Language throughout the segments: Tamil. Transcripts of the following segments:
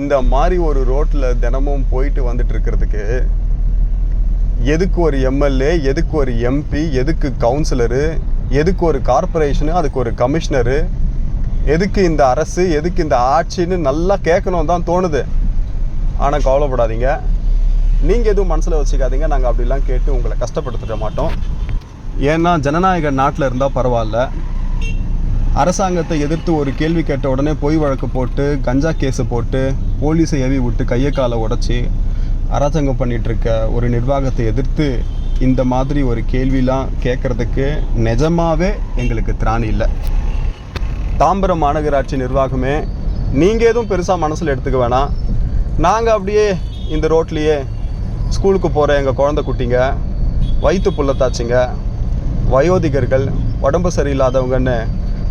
இந்த மாதிரி ஒரு ரோட்டில் தினமும் போயிட்டு வந்துட்டு இருக்கிறதுக்கு எதுக்கு ஒரு எம்எல்ஏ, எதுக்கு ஒரு எம்பி, எதுக்கு கவுன்சிலரு, எதுக்கு ஒரு கார்பரேஷனு, அதுக்கு ஒரு கமிஷனரு, எதுக்கு இந்த அரசு, எதுக்கு இந்த ஆட்சின்னு நல்லா கேட்கணும் தான் தோணுது. ஆனால் கவலைப்படாதீங்க, நீங்கள் எதுவும் மனசில் வச்சுக்காதீங்க. நாங்கள் அப்படிலாம் கேட்டு உங்களை கஷ்டப்படுத்திட மாட்டோம். ஏன்னா ஜனநாயக நாட்டில் இருந்தால் பரவாயில்ல. அரசாங்கத்தை எதிர்த்து ஒரு கேள்வி கேட்ட உடனே பொய் வழக்கு போட்டு, கஞ்சா கேஸு போட்டு, போலீஸை ஏவி விட்டு கையை காலை உடச்சி அரசாங்கம் பண்ணிகிட்ருக்க ஒரு நிர்வாகத்தை எதிர்த்து இந்த மாதிரி ஒரு கேள்விலாம் கேட்குறதுக்கு நிஜமாகவே எங்களுக்கு திராணி இல்லை. தாம்பரம் மாநகராட்சி நிர்வாகமே, நீங்கள் எதுவும் பெருசாக மனசில் எடுத்துக்க வேணாம். நாங்கள் அப்படியே இந்த ரோட்லேயே ஸ்கூலுக்கு போகிற எங்கள் குழந்தை குட்டிங்க, வயிற்று புள்ளத்தாச்சிங்க, வயோதிகர்கள், உடம்பு சரியில்லாதவங்கன்னு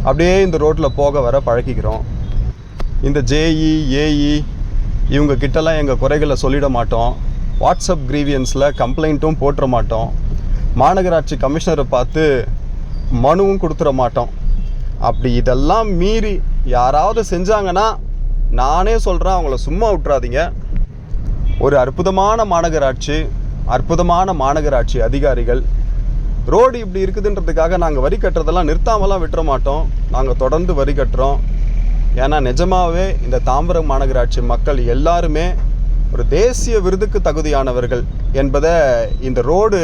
அப்படியே இந்த ரோட்டில் போக வர பழகிக்கிறோம். இந்த ஜேஇ, ஏஇ இவங்க கிட்டலாம் எங்கள் குறைகளை சொல்லிட மாட்டோம். வாட்ஸ்அப் கிரீவியன்ஸில் கம்ப்ளைண்ட்டும் போட்டுற மாட்டோம். மாநகராட்சி கமிஷனரை பார்த்து மனுவும் கொடுத்துட மாட்டோம். அப்படி இதெல்லாம் மீறி யாராவது செஞ்சாங்கன்னா நானே சொல்கிறேன், அவங்கள சும்மா விட்டுறாதீங்க. ஒரு அற்புதமான மாநகராட்சி, அற்புதமான மாநகராட்சி அதிகாரிகள். ரோடு இப்படி இருக்குதுன்றதுக்காக நாங்கள் வரி கட்டுறதெல்லாம் நிறுத்தாமலாம் விட்டுற மாட்டோம். நாங்கள் தொடர்ந்து வரி கட்டுறோம். ஏன்னா நிஜமாகவே இந்த தாம்பரம் மாநகராட்சி மக்கள் எல்லாருமே ஒரு தேசிய விருதுக்கு தகுதியானவர்கள் என்பதை இந்த ரோடு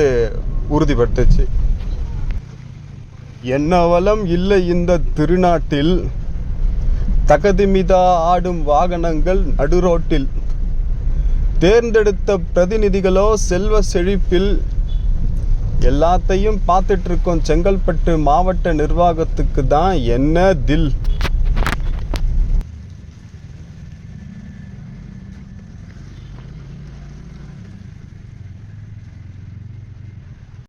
உறுதிப்படுத்துச்சு. என்ன வளம் இல்லை இந்த திருநாட்டில், தகதிமிதா ஆடும் வாகனங்கள் நடுரோட்டில், தேர்ந்தெடுத்த பிரதிநிதிகளோ செல்வ செழிப்பில். எல்லாத்தையும் பார்த்துட்டு இருக்கோம் செங்கல்பட்டு மாவட்ட நிர்வாகத்துக்கு தான் என்ன தில்.